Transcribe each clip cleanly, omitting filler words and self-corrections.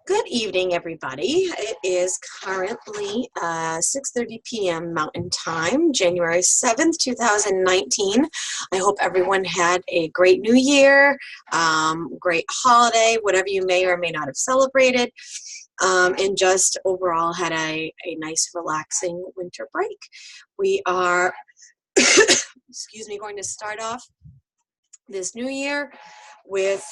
Good evening, everybody. It is currently 6:30 p.m. Mountain Time, January 7th, 2019. I hope everyone had a great New Year, great holiday, whatever you may or may not have celebrated, and just overall had a nice, relaxing winter break. We are, excuse me, going to start off this new year with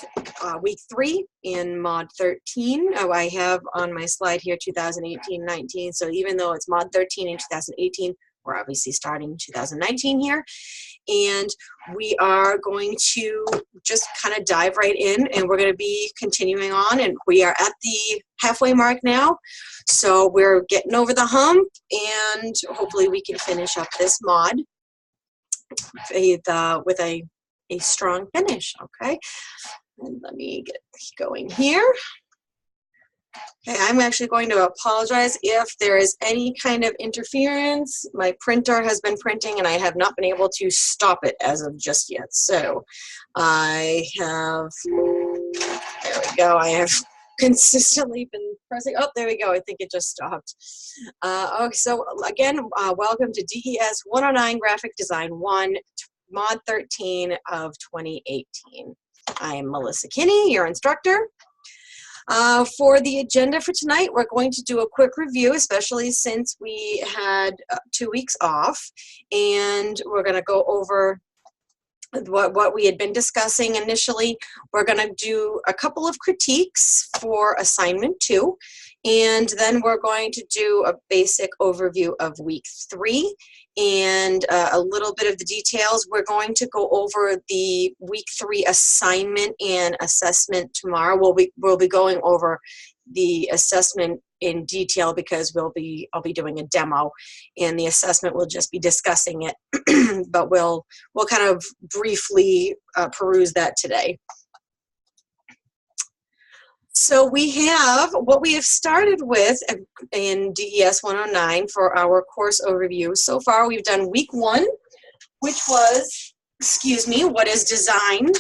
week 3 in mod 13. Oh, I have on my slide here 2018-19, so even though it's mod 13 in 2018, we're obviously starting 2019 here, and we are going to just kind of dive right in, and we're going to be continuing on, and we are at the halfway mark now, so we're getting over the hump, and hopefully we can finish up this mod with a strong finish. Okay, and let me get going here. Okay, I'm actually going to apologize if there is any kind of interference. My printer has been printing and I have not been able to stop it as of just yet. So I have, there we go, I have consistently been pressing, oh, there we go, I think it just stopped. Okay, so again, welcome to DES109 Graphic Design 1, Mod 13 of 2018. I'm Melissa Kinney, your instructor. For the agenda for tonight, we're going to do a quick review, especially since we had 2 weeks off, and we're going to go over what we had been discussing initially. We're going to do a couple of critiques for assignment 2, and then we're going to do a basic overview of week 3 and a little bit of the details. We're going to go over the week 3 assignment and assessment tomorrow. We'll be going over the assessment in detail because I'll be doing a demo, and the assessment will just be discussing it, but we'll kind of briefly peruse that today. So what we have started with in DES 109 for our course overview. So far we've done week 1, which was, what is design?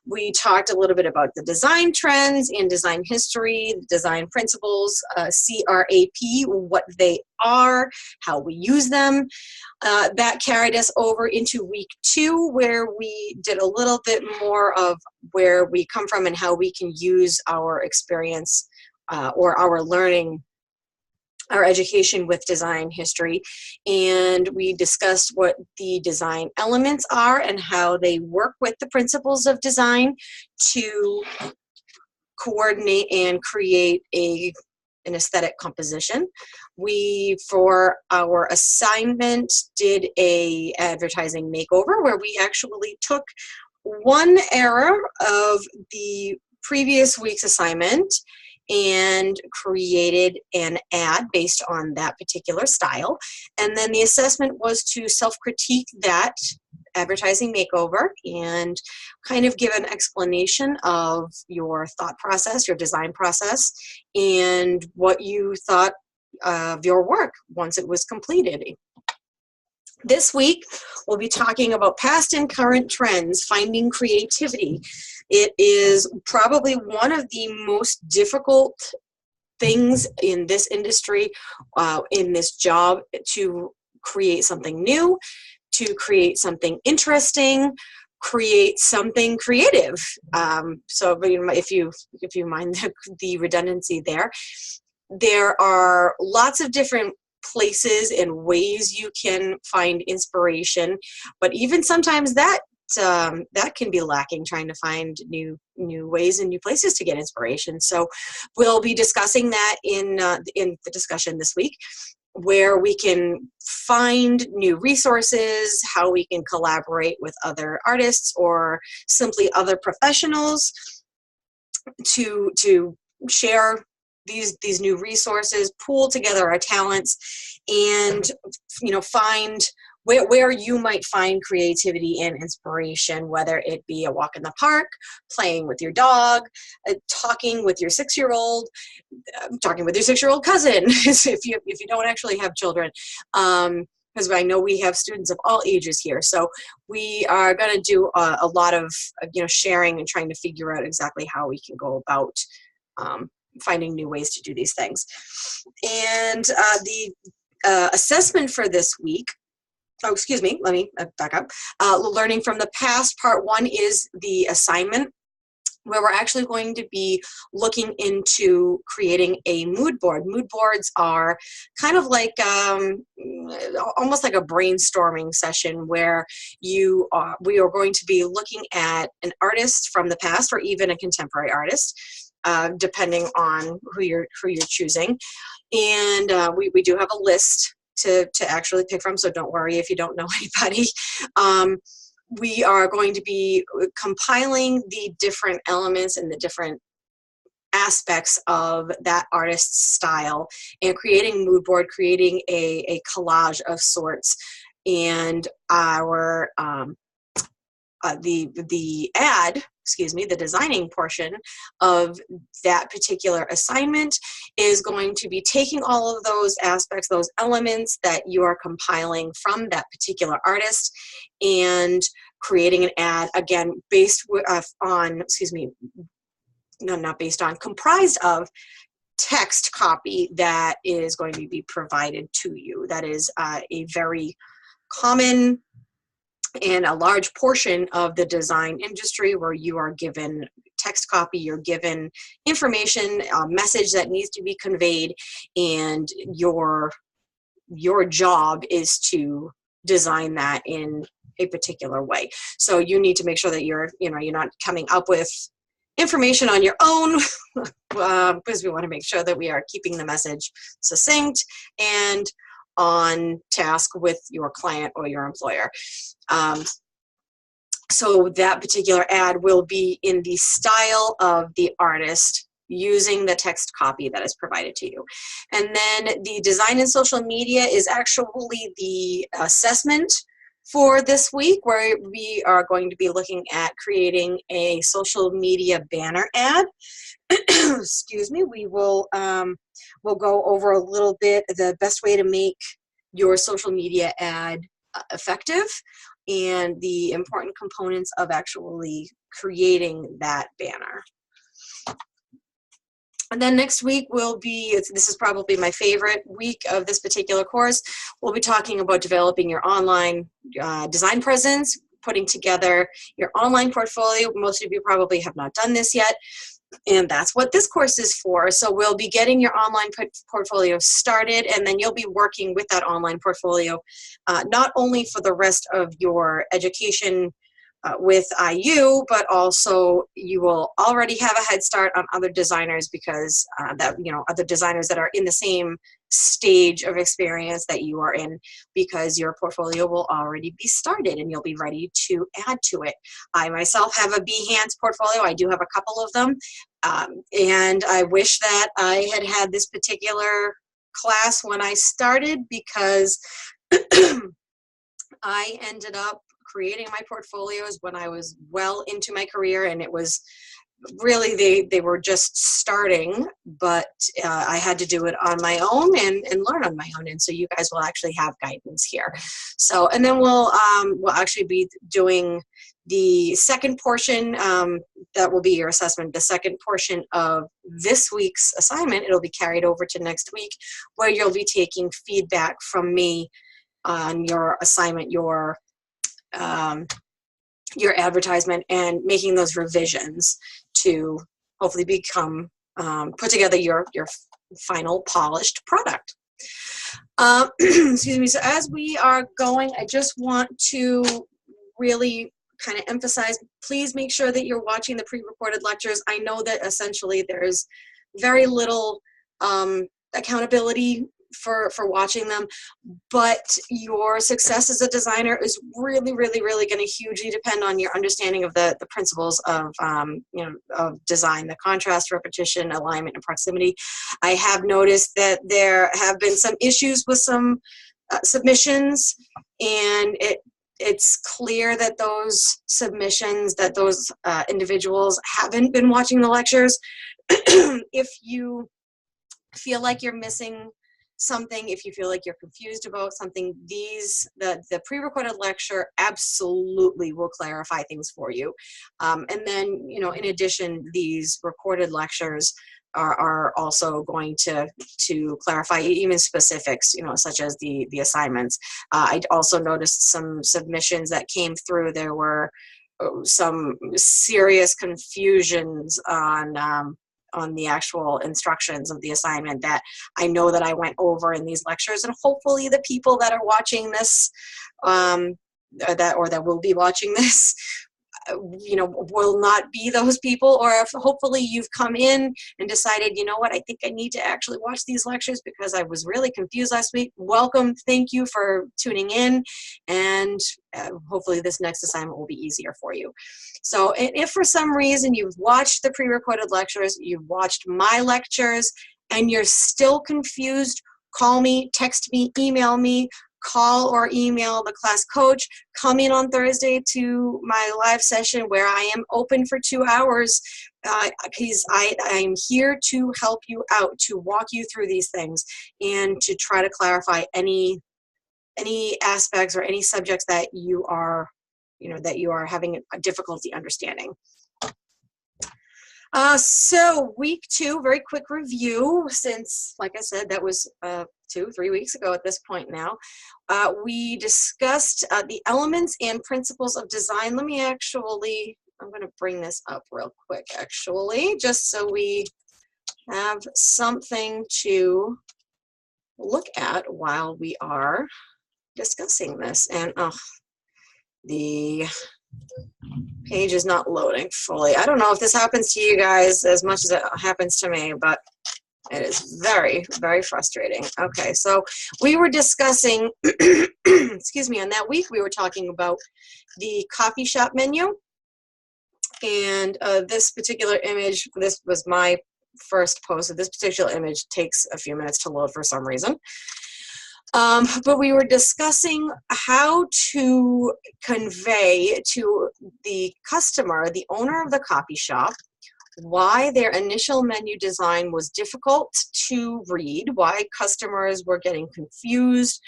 We talked a little bit about the design trends and design history, design principles, CRAP, what they are, how we use them. That carried us over into week 2, where we did a little bit more of where we come from and how we can use our experience or our learning, our education with design history, and we discussed what the design elements are and how they work with the principles of design to coordinate and create an aesthetic composition. We, for our assignment, did a advertising makeover where we actually took one error of the previous week's assignment and created an ad based on that particular style. And then the assessment was to self-critique that advertising makeover and kind of give an explanation of your thought process, your design process, and what you thought of your work once it was completed. This week, we'll be talking about past and current trends, finding creativity. It is probably one of the most difficult things in this industry, in this job, to create something new, to create something interesting, create something creative. So if you mind the redundancy there, there are lots of different places and ways you can find inspiration, but even sometimes that can be lacking, trying to find new ways and new places to get inspiration. So we'll be discussing that in the discussion this week, where we can find new resources, how we can collaborate with other artists or simply other professionals to share these new resources, pool together our talents, and find where you might find creativity and inspiration, whether it be a walk in the park, playing with your dog, talking with your 6-year-old, talking with your 6-year-old cousin, if you don't actually have children. Because I know we have students of all ages here, so we are going to do a lot of sharing and trying to figure out exactly how we can go about finding new ways to do these things. And the assessment for this week, oh, excuse me, let me back up. Learning from the past, part 1 is the assignment, where we're actually going to be looking into creating a mood board. Mood boards are kind of like almost like a brainstorming session where we are going to be looking at an artist from the past or even a contemporary artist, depending on who you're choosing. And we do have a list to actually pick from, so don't worry if you don't know anybody. We are going to be compiling the different elements and the different aspects of that artist's style and creating a mood board, creating a collage of sorts. And our the ad, excuse me, the designing portion of that particular assignment is going to be taking all of those aspects, those elements that you are compiling from that particular artist, and creating an ad, again, based on, excuse me, no, not based on, comprised of text copy that is going to be provided to you. That is a very common and a large portion of the design industry, where you are given text copy, you're given information, a message that needs to be conveyed, and your job is to design that in a particular way. So you need to make sure that you're not coming up with information on your own, because we want to make sure that we are keeping the message succinct and on task with your client or your employer. So that particular ad will be in the style of the artist, using the text copy that is provided to you. And then the design and social media is actually the assessment for this week, where we are going to be looking at creating a social media banner ad. Excuse me. We'll go over a little bit the best way to make your social media ad effective and the important components of actually creating that banner. And then next week will be, this is probably my favorite week of this particular course, we'll be talking about developing your online design presence, putting together your online portfolio. Most of you probably have not done this yet, and that's what this course is for. So we'll be getting your online portfolio started, and then you'll be working with that online portfolio, not only for the rest of your education with IU, but also you will already have a head start on other designers, because other designers that are in the same stage of experience that you are in, because your portfolio will already be started and you'll be ready to add to it. I myself have a Behance portfolio. I do have a couple of them, and I wish that I had had this particular class when I started, because I ended up creating my portfolios when I was well into my career, and it was really, they were just starting, but I had to do it on my own and learn on my own, and so you guys will actually have guidance here. So, and then we'll actually be doing the second portion, that will be your assessment, the second portion of this week's assignment. It'll be carried over to next week, where you'll be taking feedback from me on your assignment, your advertisement, and making those revisions to hopefully become, put together your final polished product. Excuse me. So as we are going, I just want to really kind of emphasize, please make sure that you're watching the pre-recorded lectures. I know that essentially there's very little accountability for watching them, but your success as a designer is really, really, really going to hugely depend on your understanding of the principles of of design, the contrast, repetition, alignment, and proximity. I have noticed that there have been some issues with some submissions, and it's clear that those submissions, that those individuals haven't been watching the lectures. If you feel like you're missing something, if you feel like you're confused about something, the pre-recorded lecture absolutely will clarify things for you. And then, in addition, these recorded lectures are also going to clarify even specifics, such as the assignments. I also noticed some submissions that came through. There were some serious confusions on the actual instructions of the assignment that I know that I went over in these lectures, and hopefully the people that are watching this, that will be watching this, will not be those people. Or if hopefully you've come in and decided, you know what, I think I need to actually watch these lectures because I was really confused last week. Welcome. Thank you for tuning in. And hopefully this next assignment will be easier for you. So if for some reason you've watched the pre-recorded lectures, you've watched my lectures, and you're still confused, call me, text me, email me. Call or email the class coach. Come in on Thursday to my live session where I am open for 2 hours, because I'm here to help you out, to walk you through these things, and to try to clarify any aspects or any subjects that you are having a difficulty understanding. So week 2, very quick review, since, like I said, that was 2-3 weeks ago at this point now. We discussed the elements and principles of design. I'm going to bring this up real quick, actually, just so we have something to look at while we are discussing this. And the page is not loading fully. I don't know if this happens to you guys as much as it happens to me, but it is very, very frustrating. Okay, so we were discussing, excuse me, on that week we were talking about the coffee shop menu. And this particular image, this was my first post, so this particular image takes a few minutes to load for some reason. But we were discussing how to convey to the customer, the owner of the coffee shop, why their initial menu design was difficult to read, why customers were getting confused,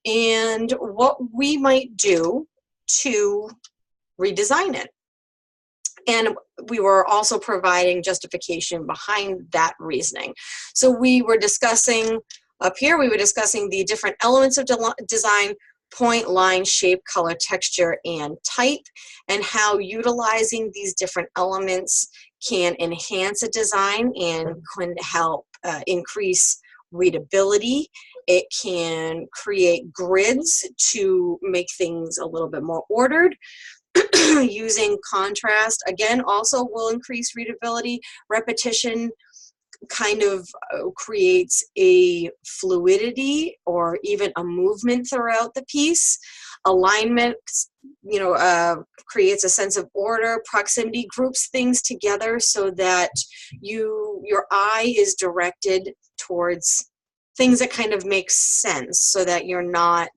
and what we might do to redesign it. And we were also providing justification behind that reasoning. So we were discussing, up here, we were discussing the different elements of design: point, line, shape, color, texture, and type, and how utilizing these different elements can enhance a design and can help increase readability. It can create grids to make things a little bit more ordered. Using contrast, again, also will increase readability. Repetition kind of creates a fluidity or even a movement throughout the piece. Alignment, creates a sense of order. Proximity groups things together so that your eye is directed towards things that kind of make sense, so that you're not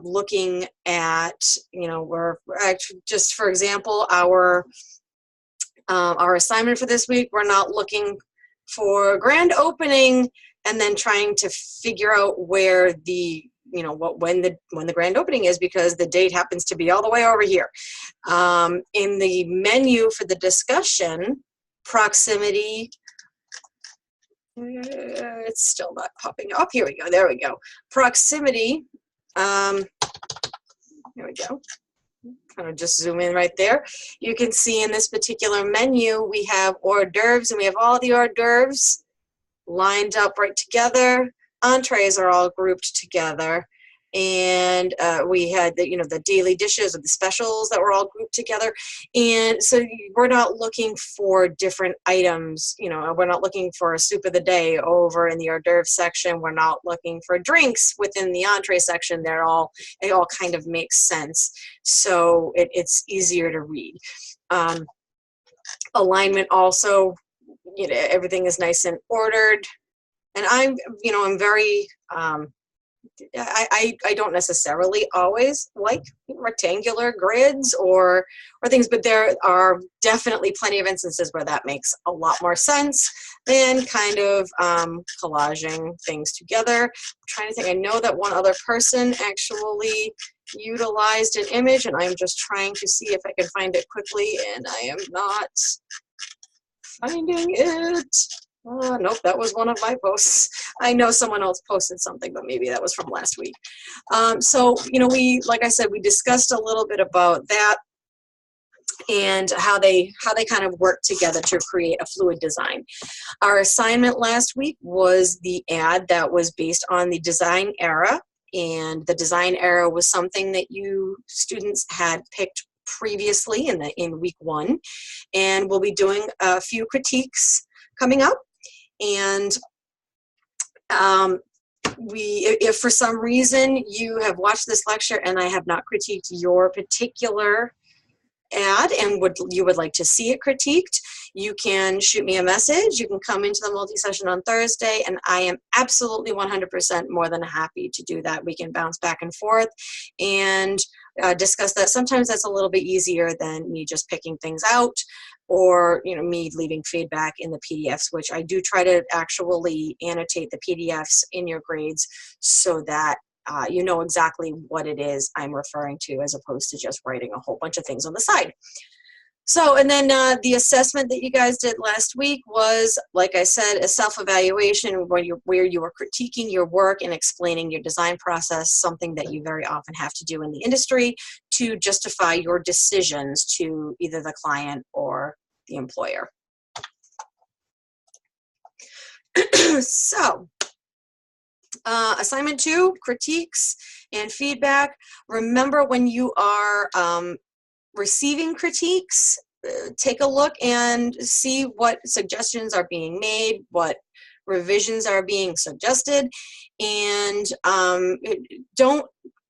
looking at, we're actually, just for example, our assignment for this week, we're not looking for grand opening and then trying to figure out where the, when the grand opening is, because the date happens to be all the way over here. In the menu for the discussion, proximity, it's still not popping up. Here we go. There we go. Proximity. Here we go. Kind of just zoom in right there. You can see in this particular menu, we have hors d'oeuvres, and we have all the hors d'oeuvres lined up right together. Entrees are all grouped together. And we had the daily dishes or the specials that were all grouped together. And so we're not looking for different items. We're not looking for a soup of the day over in the hors d'oeuvre section. We're not looking for drinks within the entree section. It all kind of makes sense. So it's easier to read. Alignment also, everything is nice and ordered. And I'm very, I don't necessarily always like rectangular grids or things, but there are definitely plenty of instances where that makes a lot more sense than kind of collaging things together. I'm trying to think. I know that one other person actually utilized an image, and I'm just trying to see if I can find it quickly, and I am not finding it. Nope, that was one of my posts. I know someone else posted something, but maybe that was from last week. So, you know, like I said, we discussed a little bit about that and how they kind of work together to create a fluid design. Our assignment last week was the ad that was based on the design era, and the design era was something that you students had picked previously in week 1, and we'll be doing a few critiques coming up. And if for some reason you have watched this lecture and I have not critiqued your particular ad and you would like to see it critiqued, you can shoot me a message. You can come into the multi-session on Thursday, and I am absolutely 100% more than happy to do that. We can bounce back and forth and discuss that. Sometimes that's a little bit easier than me just picking things out, or me leaving feedback in the PDFs, which I do try to actually annotate the PDFs in your grades so that you know exactly what it is I'm referring to, as opposed to just writing a whole bunch of things on the side. So, and then the assessment that you guys did last week was, like I said, a self-evaluation where you were critiquing your work and explaining your design process, something that you very often have to do in the industry to justify your decisions to either the client or the employer. So, assignment 2, critiques and feedback. Remember, when you are receiving critiques, take a look and see what suggestions are being made, what revisions are being suggested, and don't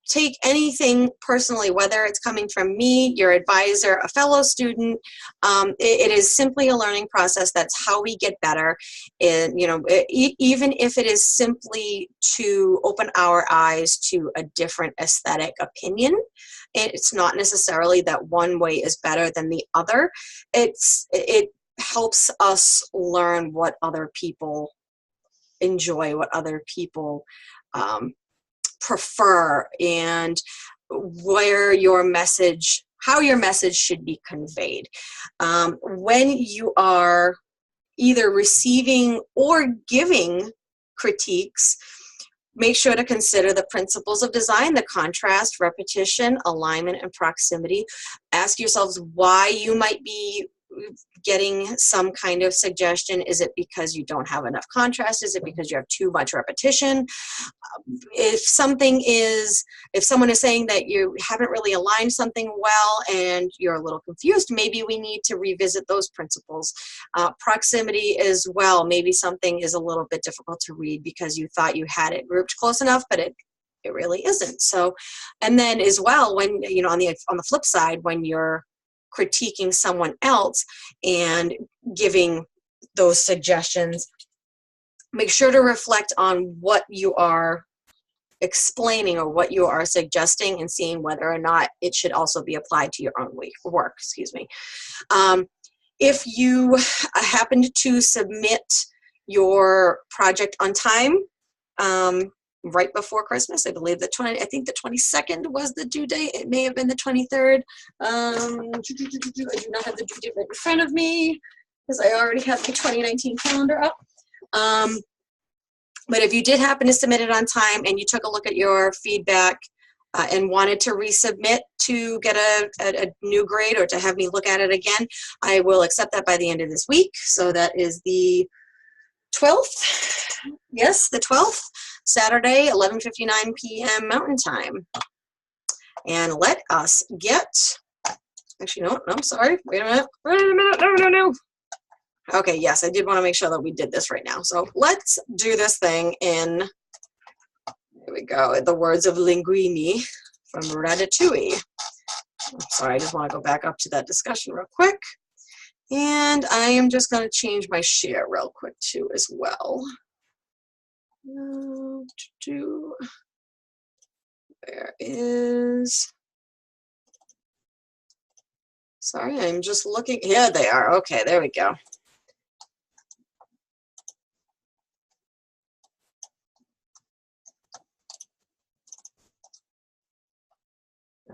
take anything personally, whether it's coming from me, your advisor, a fellow student. It is simply a learning process. That's how we get better. And even if it is simply to open our eyes to a different aesthetic opinion, it's not necessarily that one way is better than the other. It helps us learn what other people enjoy, what other people prefer, and how your message should be conveyed. When you are either receiving or giving critiques, make sure to consider the principles of design, the contrast, repetition, alignment, and proximity. Ask yourselves why you might be getting some kind of suggestion. Is it because you don't have enough contrast? Is it because you have too much repetition? If someone is saying that you haven't really aligned something well and you're a little confused, maybe we need to revisit those principles. Proximity as well. Maybe something is a little bit difficult to read because you thought you had it grouped close enough, but it really isn't. So, and then as well, when on the flip side, when you're critiquing someone else and giving those suggestions, make sure to reflect on what you are explaining or what you are suggesting and seeing whether or not it should also be applied to your own work. If you happened to submit your project on time, right before Christmas, I believe I think the 22nd was the due date. It may have been the 23rd. I do not have the due date right in front of me because I already have the 2019 calendar up. But if you did happen to submit it on time and you took a look at your feedback and wanted to resubmit to get a new grade or to have me look at it again, I will accept that by the end of this week. So that is the 12th. Yes, the 12th, Saturday, 11:59 p.m. Mountain Time. And let us actually, no, I'm sorry. Wait a minute. No. Okay, yes, I did want to make sure that we did this right now. So let's do this thing in, here we go, the words of Linguini from Ratatouille. Sorry, I just want to go back up to that discussion real quick. And I am just going to change my share real quick too as well. Where is, sorry, I'm just looking. Here they are. Okay, there we go.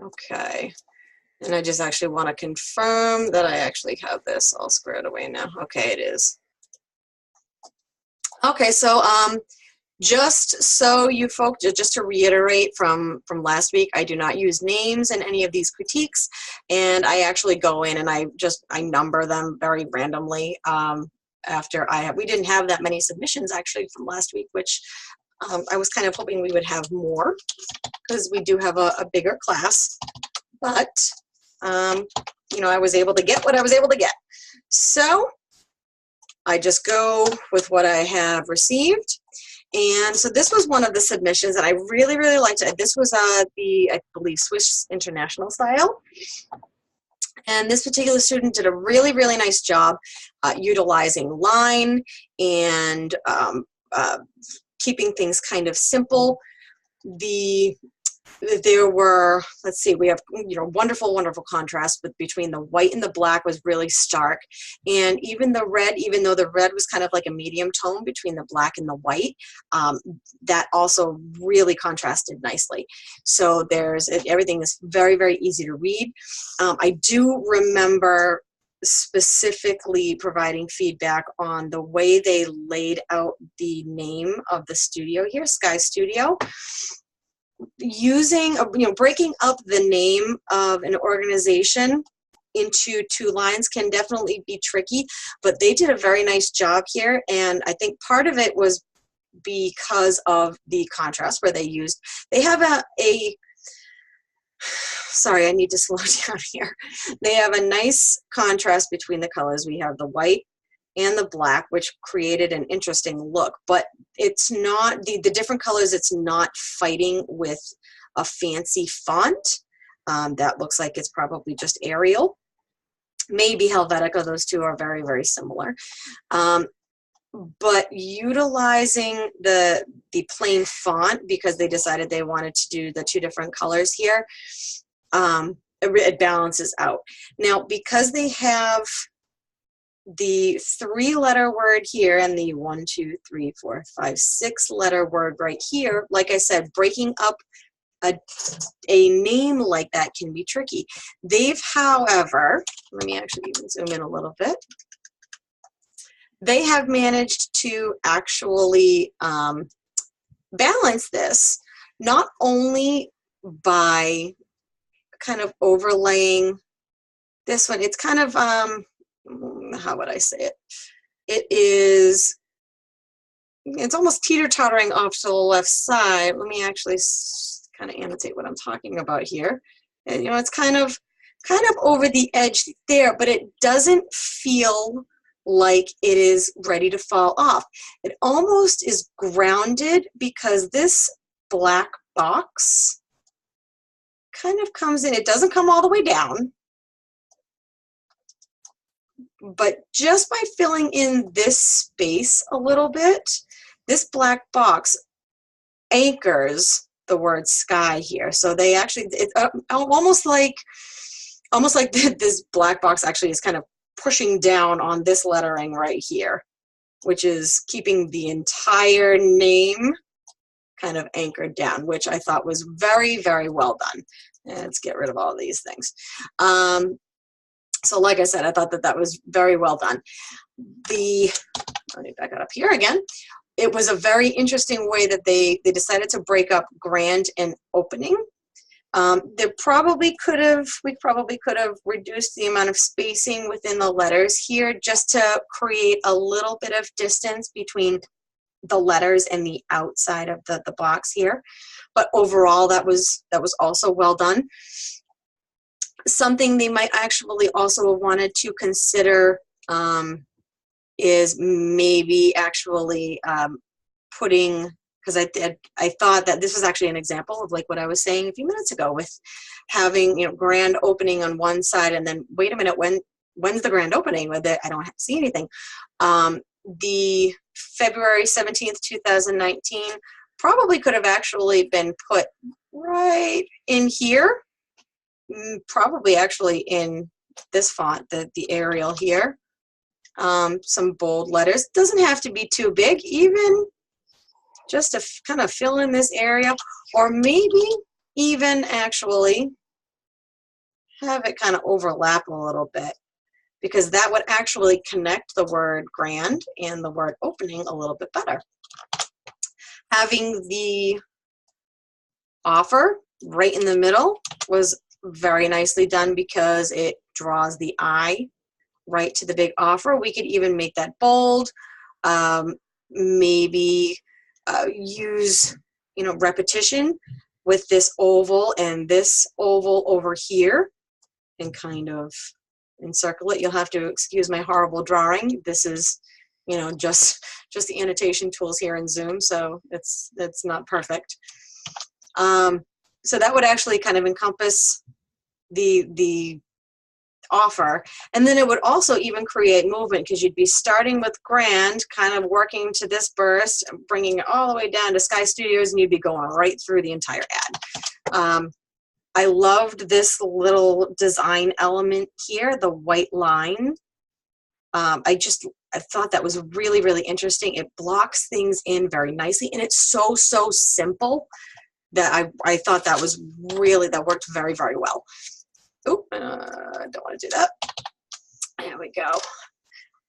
Okay, and I just actually want to confirm that I actually have this all squared away now. Okay, it is. Okay, so just so you folks, just to reiterate from last week, I do not use names in any of these critiques, and I actually go in and I number them very randomly. We didn't have that many submissions actually from last week, which I was kind of hoping we would have more because we do have a bigger class, but you know, I was able to get what I was able to get. So I just go with what I have received. And so this was one of the submissions that I really, really liked. This was the, I believe, Swiss International style. And this particular student did a really, really nice job utilizing line and keeping things kind of simple. There were, let's see, we have, you know, wonderful, wonderful contrast between the white and the black was really stark. And even the red, even though the red was kind of like a medium tone between the black and the white, that also really contrasted nicely. So everything is very, very easy to read. I do remember specifically providing feedback on the way they laid out the name of the studio here, Sky Studio. Using, you know, breaking up the name of an organization into two lines can definitely be tricky, but they did a very nice job here, and I think part of it was because of the contrast where they have sorry, I need to slow down here. They have a nice contrast between the colors. We have the white and the black, which created an interesting look, but it's not, the different colors, it's not fighting with a fancy font. That looks like it's probably just Arial. Maybe Helvetica, those two are very, very similar. But utilizing the plain font, because they decided they wanted to do the two different colors here, it balances out. Now, because they have the 3-letter word here and the 1, 2, 3, 4, 5, 6-letter word right here, like I said, breaking up a name like that can be tricky. They've, however, let me actually even zoom in a little bit. They have managed to actually balance this, not only by kind of overlaying this one. It's kind of, how would I say it? It's almost teeter-tottering off to the left side. Let me actually kind of annotate what I'm talking about here. And, you know, it's kind of over the edge there, but it doesn't feel like it is ready to fall off. It almost is grounded because this black box kind of comes in. It doesn't come all the way down, but just by filling in this space a little bit, this black box anchors the word sky here. So they actually, it's almost like this black box actually is kind of pushing down on this lettering right here, which is keeping the entire name kind of anchored down, which I thought was very, very well done. And let's get rid of all these things. So like I said, I thought that was very well done. Let me back it up here again. It was a very interesting way that they decided to break up grand and opening. We probably could have reduced the amount of spacing within the letters here just to create a little bit of distance between the letters and the outside of the box here. But overall, that was also well done. Something they might actually also have wanted to consider is maybe actually putting, because I thought that this was actually an example of like what I was saying a few minutes ago with having, you know, grand opening on one side and then wait a minute, when's the grand opening with it? I don't see anything. The February 17th, 2019 probably could have actually been put right in here, probably actually in this font, the Arial here. Some bold letters. Doesn't have to be too big, even just to kind of fill in this area, or maybe even actually have it kind of overlap a little bit. because that would actually connect the word grand and the word opening a little bit better. Having the offer right in the middle was very nicely done because it draws the I right to the big offer. We could even make that bold, maybe use, you know, repetition with this oval and this oval over here and kind of encircle it. You'll have to excuse my horrible drawing. This is, you know, just the annotation tools here in Zoom, so it's not perfect. So that would actually kind of encompass the offer, and then it would also even create movement because you'd be starting with grand, kind of working to this burst, bringing it all the way down to Sky Studios, and you'd be going right through the entire ad. I loved this little design element here, the white line. I thought that was really, really interesting. It blocks things in very nicely, and it's so simple that I thought that was really, that worked very, very well. Oh, don't want to do that. There we go.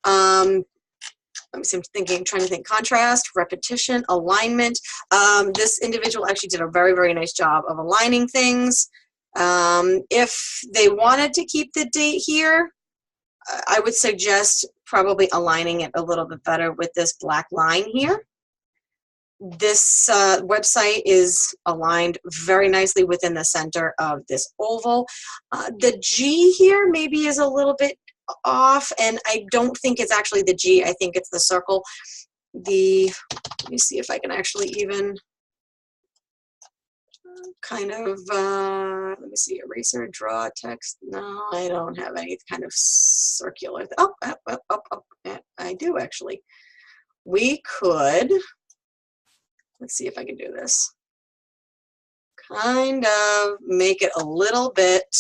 Let me see, I'm trying to think. Contrast, repetition, alignment. This individual actually did a very, very nice job of aligning things. If they wanted to keep the date here, I would suggest probably aligning it a little bit better with this black line here. This website is aligned very nicely within the center of this oval. The G here maybe is a little bit off, and I don't think it's actually the G. I think it's the circle. Let me see if I can actually even kind of, let me see, eraser, draw, text. No, I don't have any kind of circular. Oh, I do actually. We could, let's see if I can do this. Kind of make it a little bit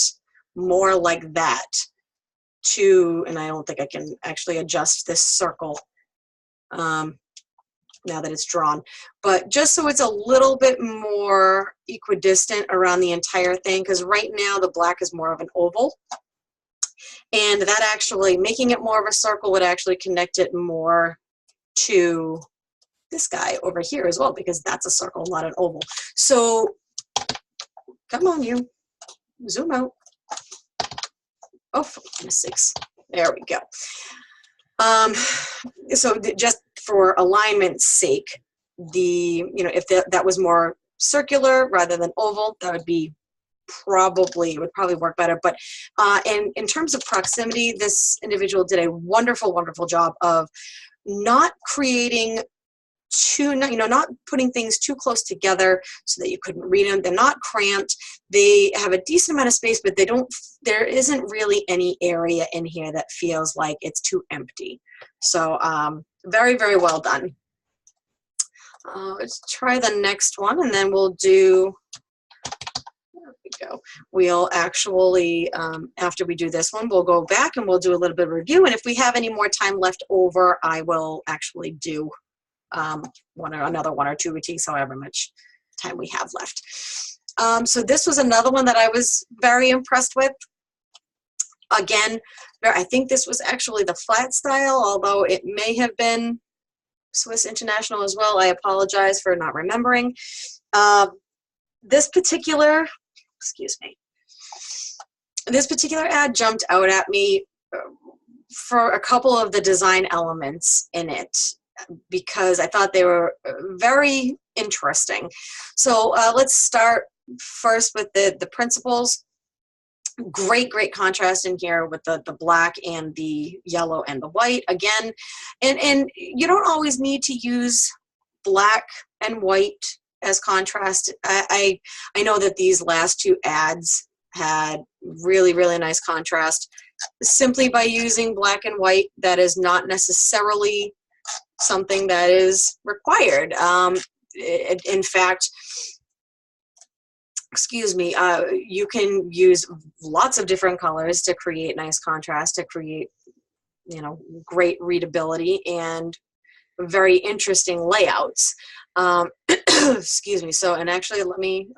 more like that and I don't think I can actually adjust this circle now that it's drawn, but just so it's a little bit more equidistant around the entire thing, because right now the black is more of an oval, and that actually, making it more of a circle would actually connect it more to this guy over here as well, because that's a circle, not an oval. So come on, you zoom out. Oh, for goodness sakes. There we go. So just for alignment's sake, if that was more circular rather than oval, that would be it would probably work better. But in terms of proximity, this individual did a wonderful, wonderful job of not creating not putting things too close together so that you couldn't read them. They're not cramped. They have a decent amount of space, but there isn't really any area in here that feels like it's too empty. So very, very well done. Let's try the next one, and then we'll do, there we go. We'll actually, after we do this one, we'll go back and we'll do a little bit of review. And if we have any more time left over, I will actually do another one or two routines, however much time we have left. So this was another one that I was very impressed with. Again, I think this was actually the flat style, although it may have been Swiss International as well. I apologize for not remembering. This particular ad jumped out at me for a couple of the design elements in it, because I thought they were very interesting. So let's start first with the principles. Great contrast in here with the black and the yellow and the white again. And you don't always need to use black and white as contrast. I know that these last two ads had really, really nice contrast. Simply by using black and white, that is not necessarily something that is required. In fact, you can use lots of different colors to create nice contrast, to create, great readability and very interesting layouts. excuse me. So, and actually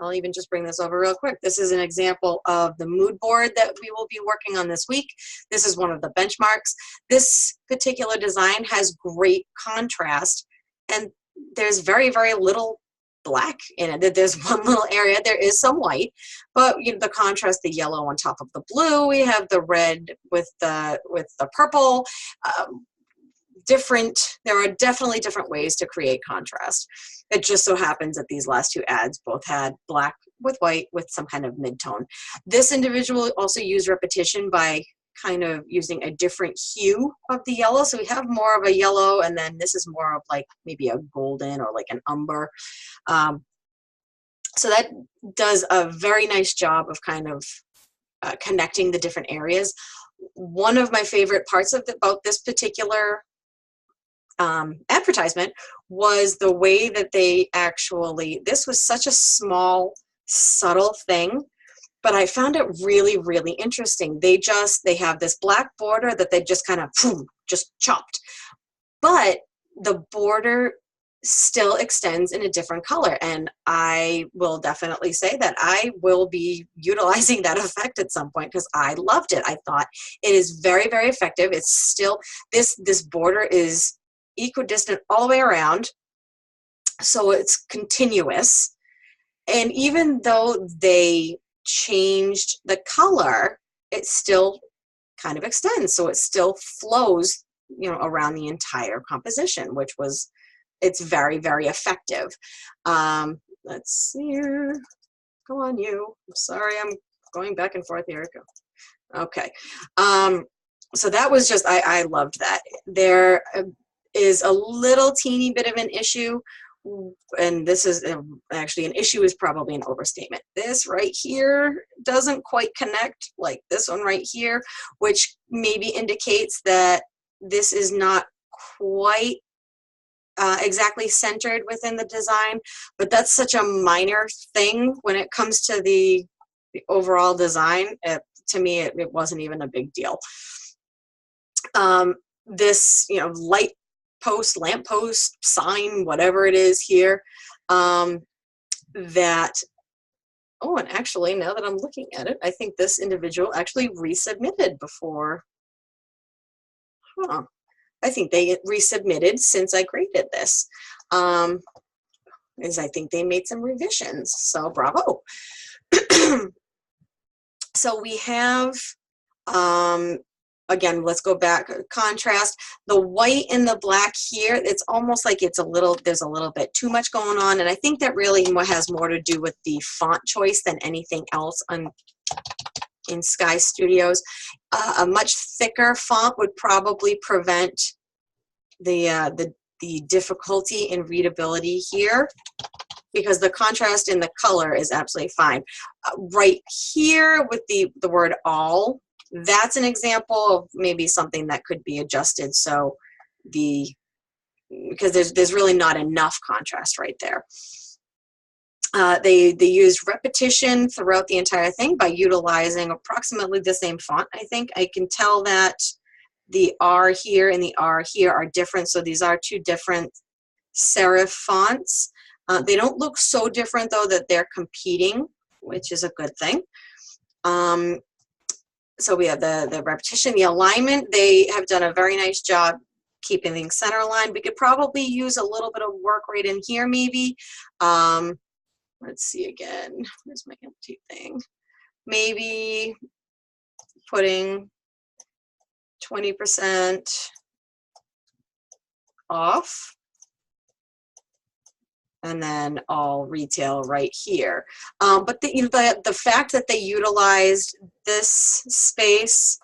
I'll even just bring this over real quick. This is an example of the mood board that we will be working on this week. This is one of the benchmarks. This particular design has great contrast, and there's very, very little black in it. There's one little area, there is some white, but you know, the contrast, the yellow on top of the blue, we have the red with the purple. There are definitely different ways to create contrast. It just so happens that these last two ads both had black with white with some kind of mid-tone. This individual also used repetition by kind of using a different hue of the yellow. So we have more of a yellow, and then this is more of like maybe a golden or like an umber. So that does a very nice job of kind of connecting the different areas. One of my favorite parts about this particular advertisement was the way that they actually, this was such a small, subtle thing, but I found it really, really interesting. They have this black border that they just kind of just chopped, but the border still extends in a different color. And I will definitely say that I will be utilizing that effect at some point because I loved it. I thought it is very, very effective. It's still, this border is equidistant all the way around, so it's continuous. And even though they changed the color, it still kind of extends, so it still flows, you know, around the entire composition, which was, it's very, very effective. Let's see here. Go on, you. I'm sorry, I'm going back and forth here. Okay. So that was just, I loved that. There is a little teeny bit of an issue, and this is actually, an issue is probably an overstatement. This right here doesn't quite connect like this one right here, which maybe indicates that this is not quite exactly centered within the design, but that's such a minor thing when it comes to the overall design. To me, it wasn't even a big deal. This, you know, light post, lamp post, sign, whatever it is here, that, oh, and actually, now that I'm looking at it, I think this individual actually resubmitted before. I think they resubmitted since I graded this. Is I think they made some revisions, so bravo. So we have, again, let's go back, contrast. The white and the black here, it's almost like it's there's a little bit too much going on, and I think that really has more to do with the font choice than anything else in Sky Studios. A much thicker font would probably prevent the difficulty in readability here, because the contrast in the color is absolutely fine. Right here with the word all, that's an example of maybe something that could be adjusted, so because there's really not enough contrast right there. They used repetition throughout the entire thing by utilizing approximately the same font. I think I can tell that the R here and the R here are different, so these are two different serif fonts. They don't look so different though that they're competing, which is a good thing. So we have the repetition, the alignment. They have done a very nice job keeping things center aligned. We could probably use a little bit of work right in here maybe. Let's see again, where's my empty thing? Maybe putting 20% off, and then all retail right here. But the fact that they utilized this space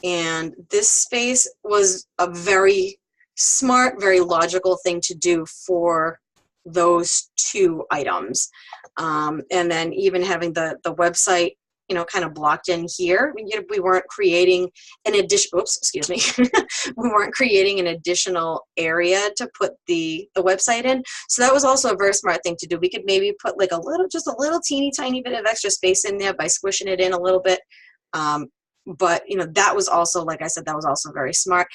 and this space was a very smart, very logical thing to do for those two items. And then even having the website, you know, kind of blocked in here. We weren't creating an addition, oops, excuse me. We weren't creating an additional area to put the website in. So that was also a very smart thing to do. We could maybe put like just a little teeny tiny bit of extra space in there by squishing it in a little bit. But, you know, that was also, like I said, that was also very smart.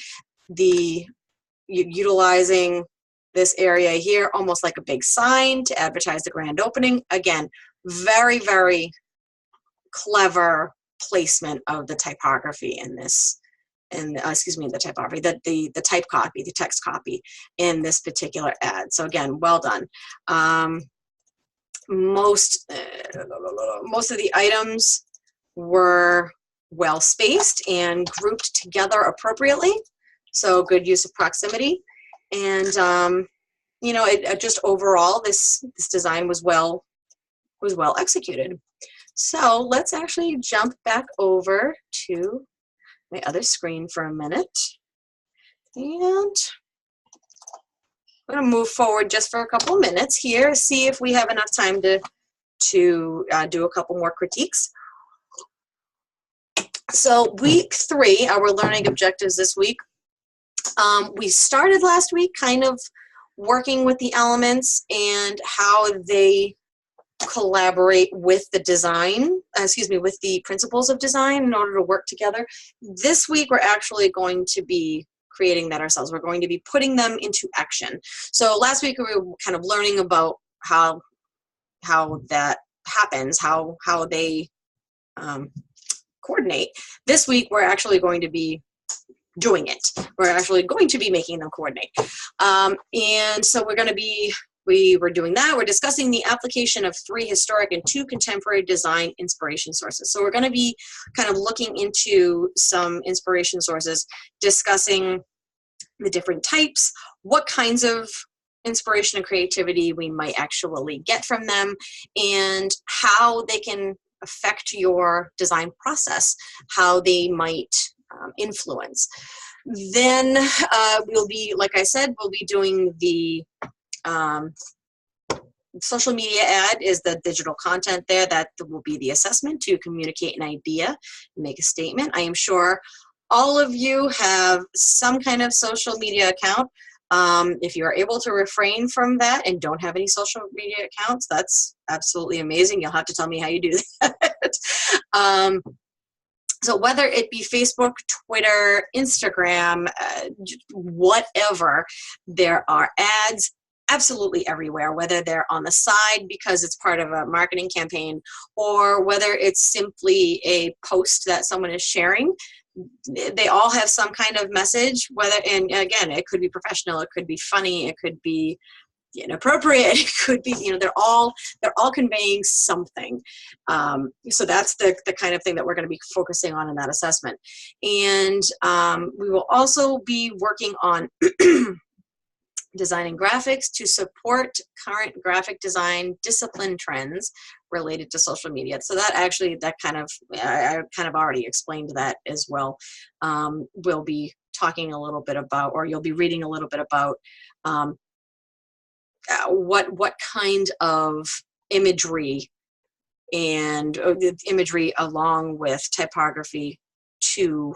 Utilizing this area here, almost like a big sign to advertise the grand opening. Again, very, very clever placement of the typography in this, and excuse me, the typography, the type copy, the text copy in this particular ad. So again, well done. Most of the items were well spaced and grouped together appropriately. So good use of proximity. And you know, it just overall, this design was well executed. So let's actually jump back over to my other screen for a minute. And I'm going to move forward just for a couple of minutes here, see if we have enough time to do a couple more critiques. So week 3, our learning objectives this week. We started last week kind of working with the elements and how they collaborate with the design, with the principles of design in order to work together. This week, we're actually going to be creating that ourselves. We're going to be putting them into action. So last week, we were kind of learning about how that happens, how they coordinate. This week, we're actually going to be doing it. We're actually going to be making them coordinate. And so we were doing that. We're discussing the application of 3 historic and 2 contemporary design inspiration sources. So we're going to be kind of looking into some inspiration sources, discussing the different types, what kinds of inspiration and creativity we might actually get from them, and how they can affect your design process, how they might influence. Then we'll be, like I said, we'll be doing the social media ad is the digital content there. That will be the assessment to communicate an idea, make a statement. I am sure all of you have some kind of social media account. If you are able to refrain from that and don't have any social media accounts, that's absolutely amazing. You'll have to tell me how you do that. So whether it be Facebook, Twitter, Instagram, whatever, there are ads absolutely everywhere, whether they're on the side because it's part of a marketing campaign, or whether it's simply a post that someone is sharing. They all have some kind of message, and again, it could be professional, it could be funny, it could be inappropriate, it could be, they're all conveying something. So that's the kind of thing that we're going to be focusing on in that assessment. And we will also be working on designing graphics to support current graphic design discipline trends related to social media. So I kind of already explained that as well. We'll be talking a little bit about, or you'll be reading a little bit about what kind of imagery and imagery along with typography to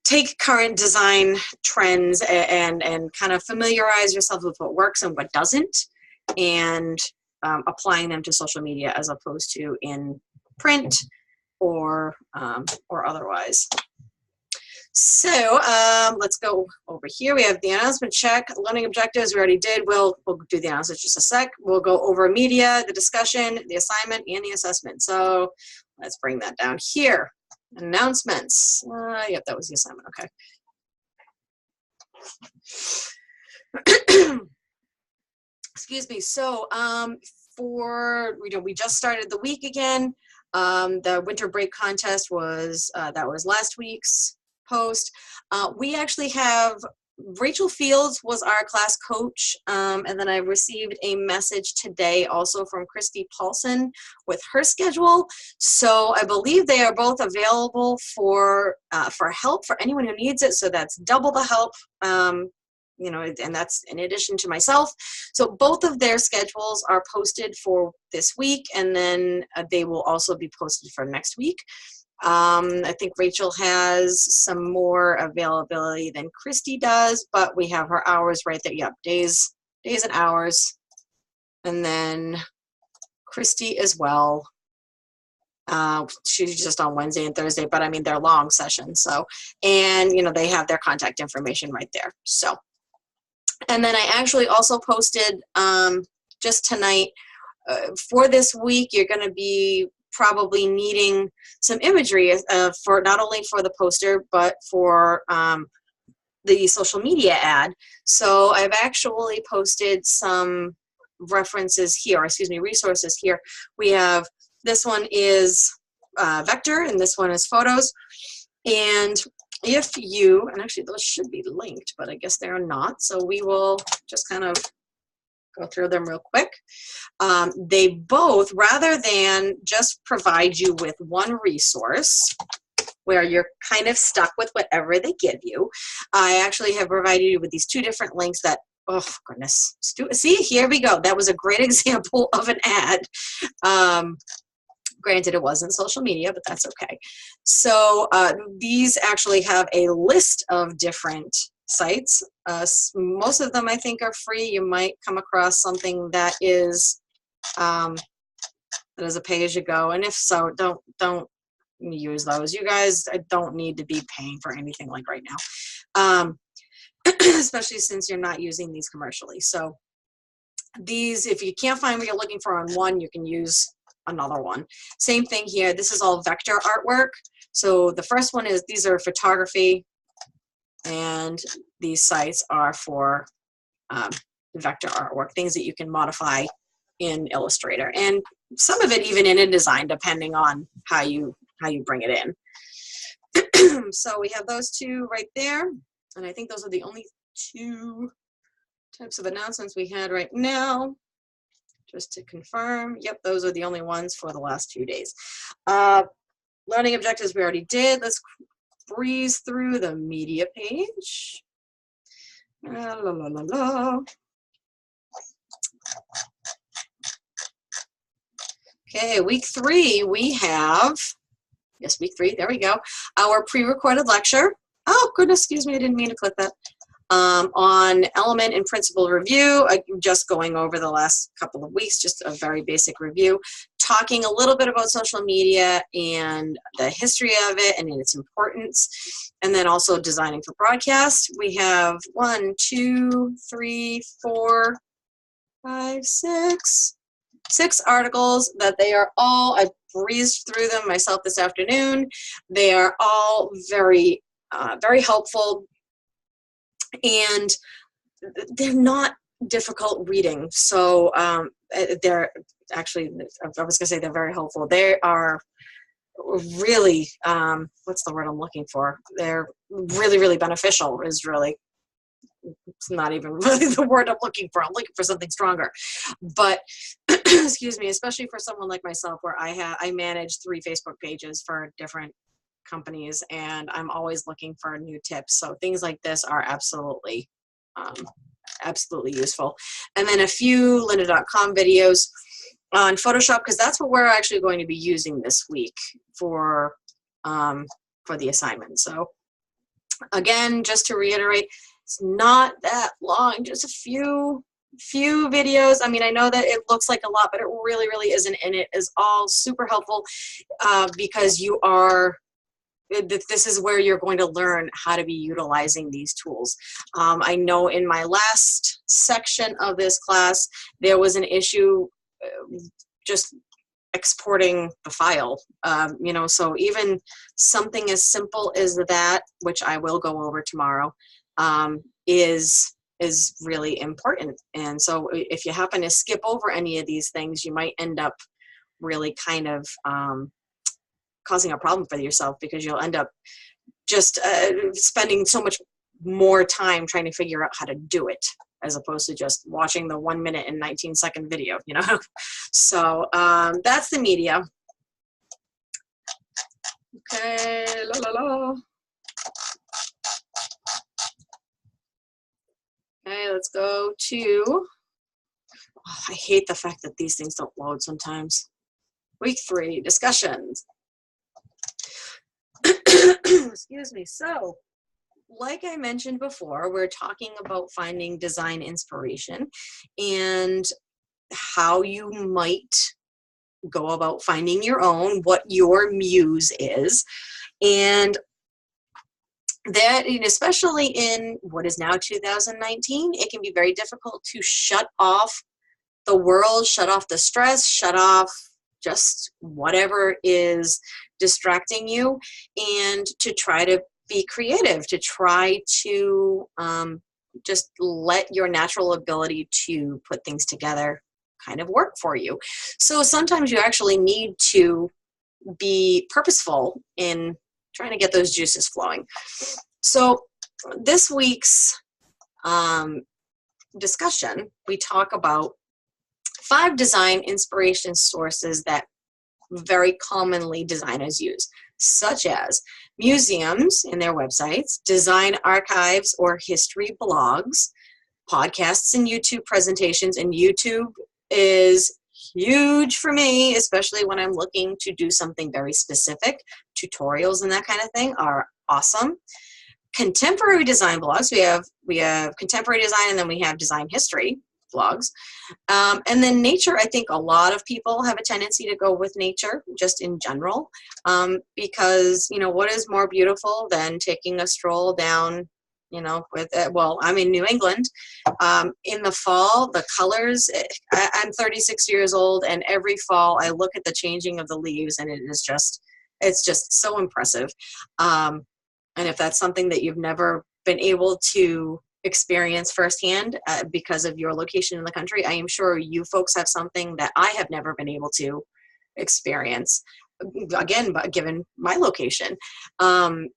take current design trends and kind of familiarize yourself with what works and what doesn't, and applying them to social media as opposed to in print or otherwise. So let's go over here. We have the announcement check, learning objectives. We already did. We'll do the announcement in just a sec. We'll go over media, the discussion, the assignment, and the assessment. So let's bring that down here. Announcements. Yep, that was the assignment. Okay. Excuse me. So we just started the week again. The winter break contest was last week's post. We actually have Rachel Fields was our class coach, and then I received a message today also from Christy Paulson with her schedule. So I believe they are both available for help for anyone who needs it. So that's double the help, and that's in addition to myself. So both of their schedules are posted for this week, and then they will also be posted for next week. I think Rachel has some more availability than Christy does, but we have her hours right there. Yep, days and hours. And then Christy as well. She's just on Wednesday and Thursday, but I mean, they're long sessions. So, and they have their contact information right there. So And then I actually also posted just tonight, for this week, you're going to be probably needing some imagery for not only for the poster, but for the social media ad. So I've actually posted some references here, excuse me, resources here. We have, this one is vector, and this one is photos. And if you, and actually those should be linked, but I guess they're not. So we will just kind of go through them real quick. They both, rather than just provide you with one resource where you're kind of stuck with whatever they give you, I actually have provided you with these two different links that, oh goodness, see, here we go. That was a great example of an ad. Granted, it wasn't social media, but that's okay. So these actually have a list of different sites. Most of them I think are free. You might come across something that is a pay-as-you-go, and if so, don't use those. You guys don't need to be paying for anything like right now, especially since you're not using these commercially. So these, if you can't find what you're looking for on one, you can use another one. Same thing here. This is all vector artwork. So the first one is, these are photography, and these sites are for vector artwork, things that you can modify in Illustrator, and some of it even in InDesign, depending on how you bring it in. So we have those two right there, and I think those are the only two types of announcements we had right now. Just to confirm, yep, those are the only ones for the last 2 days. Learning objectives we already did. Let's breeze through the media page. Okay, week 3 we have, yes, week 3, there we go, our pre-recorded lecture. Oh goodness, excuse me, I didn't mean to click that. On element and principle review, just going over the last couple of weeks, just a very basic review, talking a little bit about social media and the history of it and its importance, and then also designing for broadcast. We have 1, 2, 3, 4, 5, 6 articles that they are all, I breezed through them myself this afternoon. They are all very, very helpful. And they're not difficult reading. So they're actually, I was gonna say they're very helpful. They are really, what's the word I'm looking for? They're really, really beneficial is really, it's not even really the word I'm looking for. I'm looking for something stronger. But excuse me, especially for someone like myself where I manage 3 Facebook pages for different companies, and I'm always looking for new tips. So things like this are absolutely, absolutely useful. And then a few lynda.com videos on Photoshop, because that's what we're actually going to be using this week for the assignment. So again, just to reiterate, it's not that long, just a few videos. I mean, I know that it looks like a lot, but it really, really isn't, and it is all super helpful because you are, this is where you're going to learn how to be utilizing these tools. I know in my last section of this class, there was an issue just exporting the file, you know, so even something as simple as that, which I will go over tomorrow, is really important. And so if you happen to skip over any of these things, you might end up really kind of causing a problem for yourself, because you'll end up just spending so much more time trying to figure out how to do it, as opposed to just watching the 1 minute and 19-second video, you know. So that's the media. Okay, Okay, let's go to, oh, I hate the fact that these things don't load sometimes. Week 3, discussions. Excuse me. So, like I mentioned before, we're talking about finding design inspiration and how you might go about finding your own, what your muse is. And that, especially in what is now 2019, it can be very difficult to shut off the world, shut off the stress, shut off just whatever is distracting you, and to try to be creative, to try to just let your natural ability to put things together kind of work for you. So sometimes you actually need to be purposeful in trying to get those juices flowing. So this week's discussion, we talk about 5 design inspiration sources that very commonly designers use, such as museums and their websites, design archives or history blogs, podcasts and YouTube presentations. And YouTube is huge for me, especially when I'm looking to do something very specific. Tutorials and that kind of thing are awesome. Contemporary design blogs, we have contemporary design, and then we have design history blogs. And then nature, I think a lot of people have a tendency to go with nature just in general, because, what is more beautiful than taking a stroll down, well, I'm in New England. In the fall, the colors, I'm 36 years old, and every fall I look at the changing of the leaves, and it's just so impressive. And if that's something that you've never been able to experience firsthand because of your location in the country, I am sure you folks have something that I have never been able to experience, again, given my location. And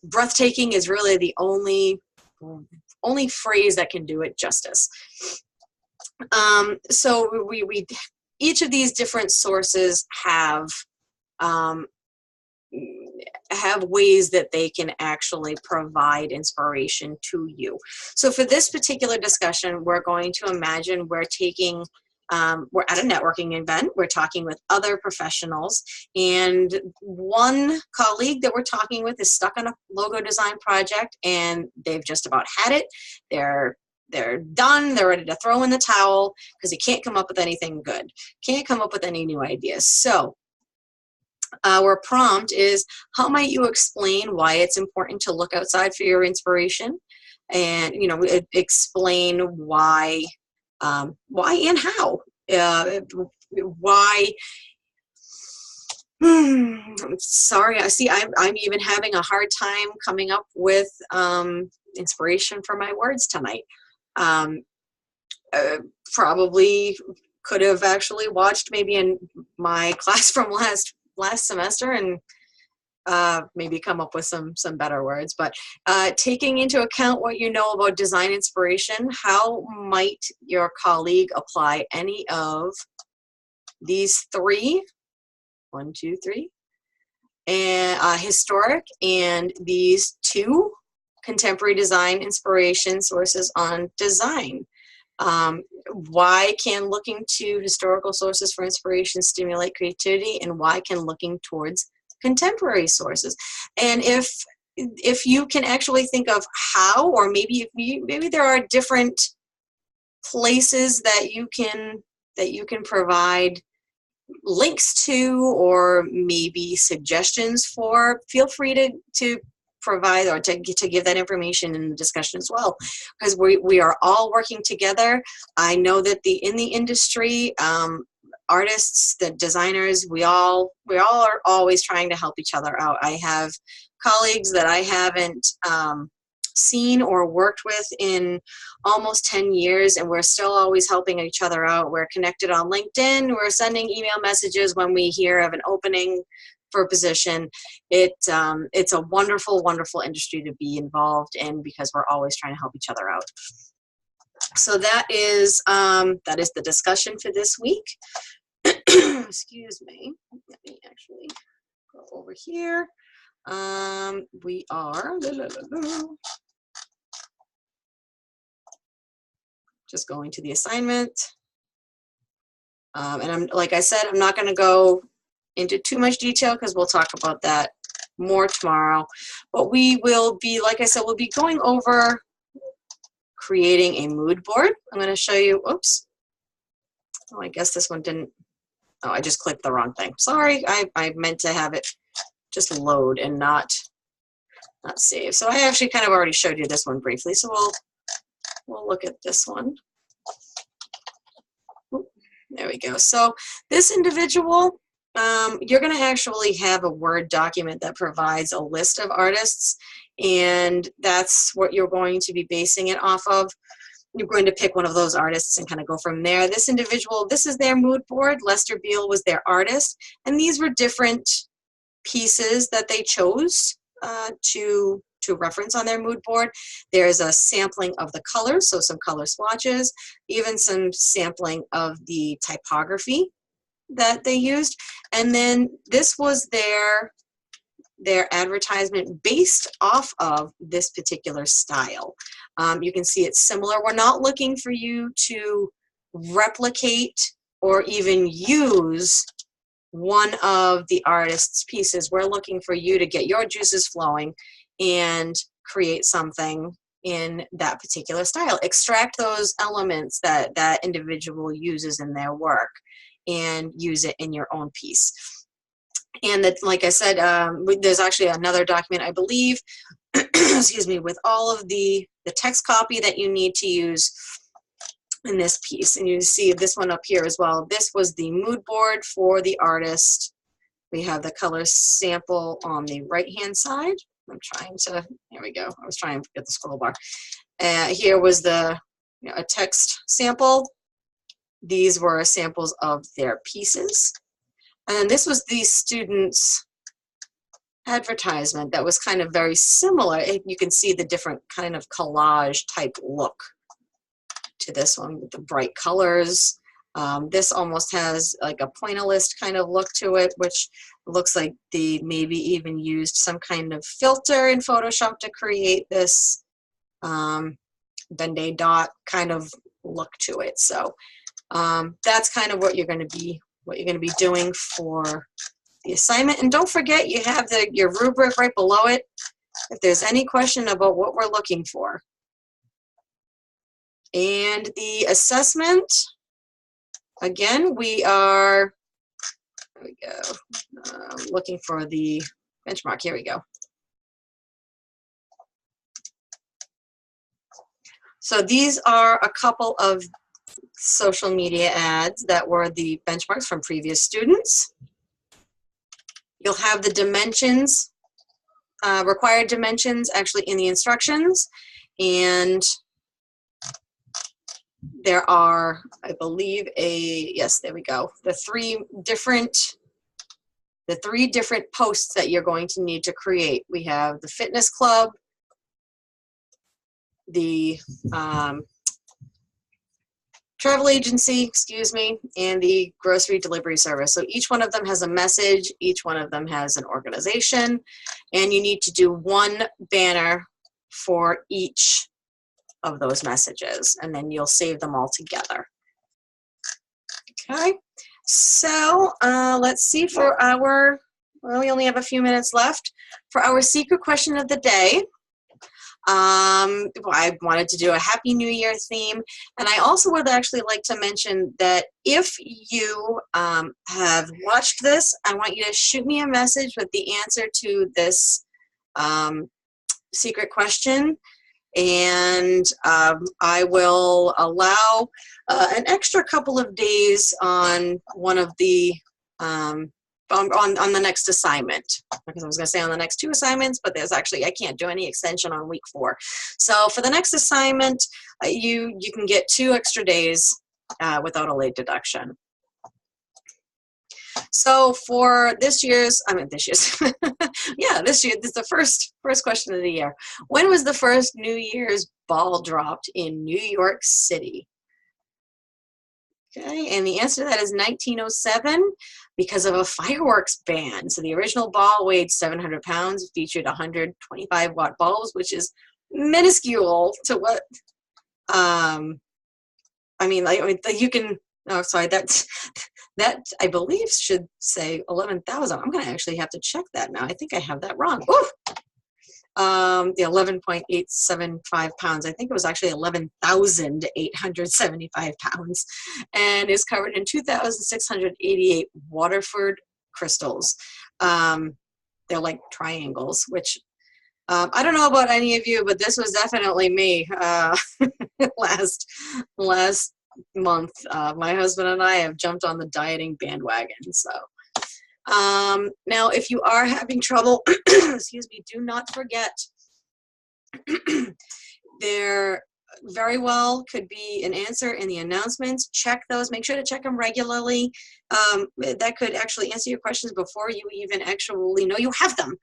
breathtaking is really the only phrase that can do it justice. So we each of these different sources have ways that they can actually provide inspiration to you. So for this particular discussion, we're going to imagine we're at a networking event. We're talking with other professionals, and one colleague that we're talking with is stuck on a logo design project, and they've just about had it. They're done. They're ready to throw in the towel because he can't come up with anything good. Can't come up with any new ideas. So our prompt is, how might you explain why it's important to look outside for your inspiration? And, explain why and how. Why? Sorry, I see I'm even having a hard time coming up with inspiration for my words tonight. Probably could have actually watched maybe in my class from last semester and maybe come up with some better words. But taking into account what you know about design inspiration, how might your colleague apply any of these 3, 1, 2, 3, and historic, and these 2 contemporary design inspiration sources on design? Why can looking to historical sources for inspiration stimulate creativity, and why can looking towards contemporary sources? And if you can actually think of how, or maybe there are different places that you can provide links to, or maybe suggestions for, feel free to provide or to give that information in the discussion as well, because we are all working together. I know that in the industry, artists, the designers, we all are always trying to help each other out. I have colleagues that I haven't seen or worked with in almost 10 years, and we're still always helping each other out. We're connected on LinkedIn. We're sending email messages when we hear of an opening for a position. It's a wonderful, wonderful industry to be involved in, because we're always trying to help each other out. So that is the discussion for this week. Excuse me. Let me actually go over here. We are just going to the assignment. And like I said, I'm not going to go into too much detail because we'll talk about that more tomorrow. But we will be, like I said, we'll be going over creating a mood board. I'm going to show you, oops. Oh, I guess this one didn't, oh, I just clicked the wrong thing. Sorry, I meant to have it just load and not not save. So I actually kind of already showed you this one briefly. So we'll look at this one. Oop, there we go. So this individual, you're going to actually have a Word document that provides a list of artists, and that's what you're going to be basing it off of. You're going to pick one of those artists and kind of go from there. This individual, this is their mood board. Lester Beale was their artist, and these were different pieces that they chose to reference on their mood board. There's a sampling of the colors, so some color swatches, even some sampling of the typography that they used. And then this was their advertisement based off of this particular style. You can see it's similar. We're not looking for you to replicate or even use one of the artist's pieces. We're looking for you to get your juices flowing and create something in that particular style. Extract those elements that that individual uses in their work and use it in your own piece. And that, like I said, there's actually another document, I believe, excuse me, with all of the text copy that you need to use in this piece. And you see this one up here as well. This was the mood board for the artist. We have the color sample on the right-hand side. I'm trying to, there we go. I was trying to get the scroll bar. Here was the a text sample. These were samples of their pieces. And then this was the students' advertisement that was kind of very similar. You can see the different kind of collage type look to this one with the bright colors. This almost has like a pointillist kind of look to it, which looks like they maybe even used some kind of filter in Photoshop to create this Ben-Day dot kind of look to it. So that's kind of what you're going to be doing for the assignment. And don't forget, you have your rubric right below it if there's any question about what we're looking for. And the assessment, again, we are, there we go, looking for the benchmark. Here we go. So these are a couple of social media ads that were the benchmarks from previous students. You'll have the dimensions, required dimensions actually in the instructions, and there are, I believe, yes, there we go, the three different posts that you're going to need to create. We have the fitness club, the travel agency, excuse me, and the grocery delivery service. So each one of them has a message, each one of them has an organization, and you need to do one banner for each of those messages, and then you'll save them all together. Okay, so let's see for our, well, we only have a few minutes left. For our secret question of the day, I wanted to do a Happy New Year theme, and I also would actually like to mention that if you have watched this, I want you to shoot me a message with the answer to this secret question, and I will allow an extra couple of days on one of the on the next assignment, because I was going to say on the next two assignments, but there's actually, I can't do any extension on week 4. So for the next assignment, you can get 2 extra days without a late deduction. So for this year's, yeah, this year, this is the first question of the year. When was the first New Year's ball dropped in New York City? Okay, and the answer to that is 1907, because of a fireworks ban. So the original ball weighed 700 pounds, featured 125-watt bulbs, which is minuscule to what, I mean, you can, oh, sorry, that I believe should say 11,000. I'm going to actually have to check that now. I think I have that wrong. Ooh! The 11.875 pounds. I think it was actually 11,875 pounds, and is covered in 2,688 Waterford crystals. They're like triangles, which I don't know about any of you, but this was definitely me last month. My husband and I have jumped on the dieting bandwagon. So now, if you are having trouble, excuse me, do not forget there very well could be an answer in the announcements. Check those. Make sure to check them regularly. That could actually answer your questions before you even actually know you have them.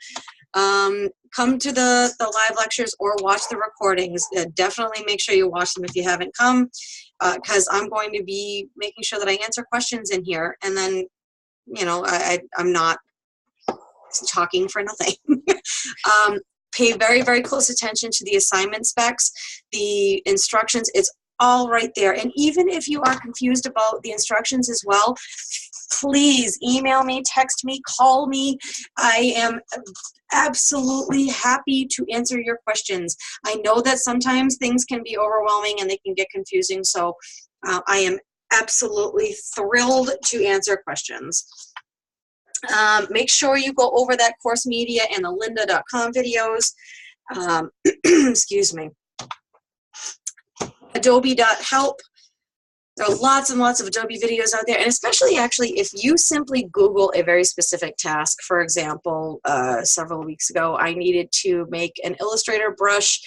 Come to the live lectures or watch the recordings. Definitely make sure you watch them if you haven't come, because I'm going to be making sure that I answer questions in here, and then, you know, I'm not talking for nothing. Pay very, very close attention to the assignment specs, the instructions. It's all right there. And even if you are confused about the instructions as well, please email me, text me, call me. I am absolutely happy to answer your questions. I know that sometimes things can be overwhelming and they can get confusing, so I am absolutely thrilled to answer questions. Make sure you go over that course media and the lynda.com videos. Excuse me. Adobe.help. There are lots and lots of Adobe videos out there, and especially actually if you simply Google a very specific task. For example, several weeks ago, I needed to make an Illustrator brush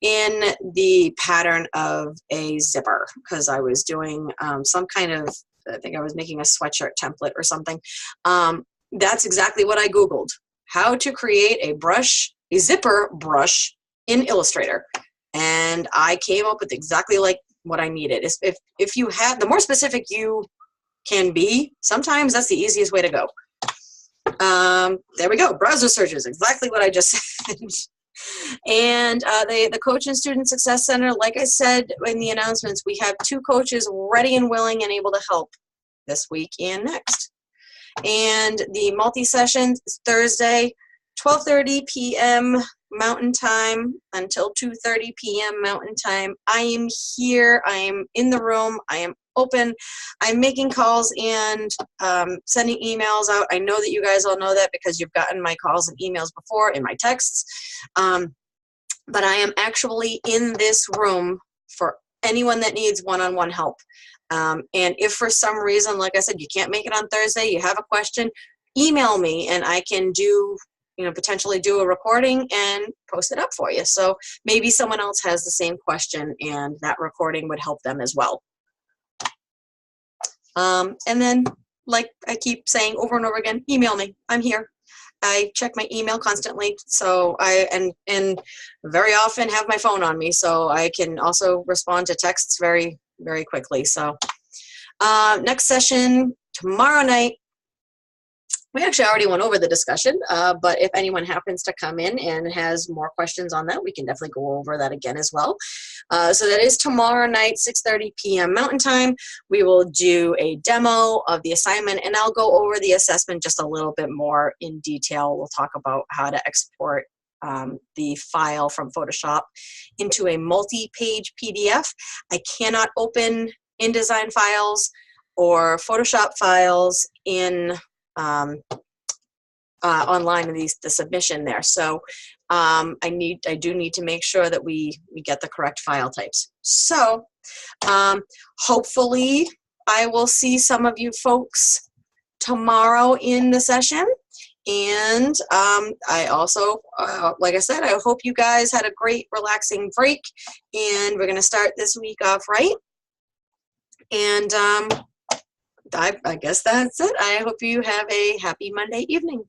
in the pattern of a zipper because I was doing some kind of, I think I was making a sweatshirt template or something. That's exactly what I Googled. How to create a brush, a zipper brush in Illustrator. And I came up with exactly like what I needed. If you have, the more specific you can be, sometimes that's the easiest way to go. There we go. Browser searches, exactly what I just said. And the Coach and Student Success Center, like I said in the announcements, we have 2 coaches ready and willing and able to help this week and next. And the multi-session is Thursday, 12:30 p.m. Mountain Time until 2:30 p.m. Mountain Time. I am here. I am in the room. I am open. I'm making calls and sending emails out. I know that you guys all know that because you've gotten my calls and emails before in my texts. But I am actually in this room for anyone that needs one-on-one help. And if for some reason, like I said, you can't make it on Thursday, you have a question, email me and I can do, you know, potentially do a recording and post it up for you. So maybe someone else has the same question and that recording would help them as well. And then, like I keep saying over and over again, email me. I'm here. I check my email constantly, so and very often have my phone on me, so I can also respond to texts very, very quickly. So next session tomorrow night. We actually already went over the discussion, but if anyone happens to come in and has more questions on that, we can definitely go over that again as well. So that is tomorrow night, 6:30 p.m. Mountain Time. We will do a demo of the assignment, and I'll go over the assessment just a little bit more in detail. We'll talk about how to export the file from Photoshop into a multi-page PDF. I cannot open InDesign files or Photoshop files in online in the submission there. So I do need to make sure that we get the correct file types. So hopefully I will see some of you folks tomorrow in the session. And I also, like I said, I hope you guys had a great relaxing break, and we're going to start this week off right. And I guess that's it. I hope you have a happy Monday evening.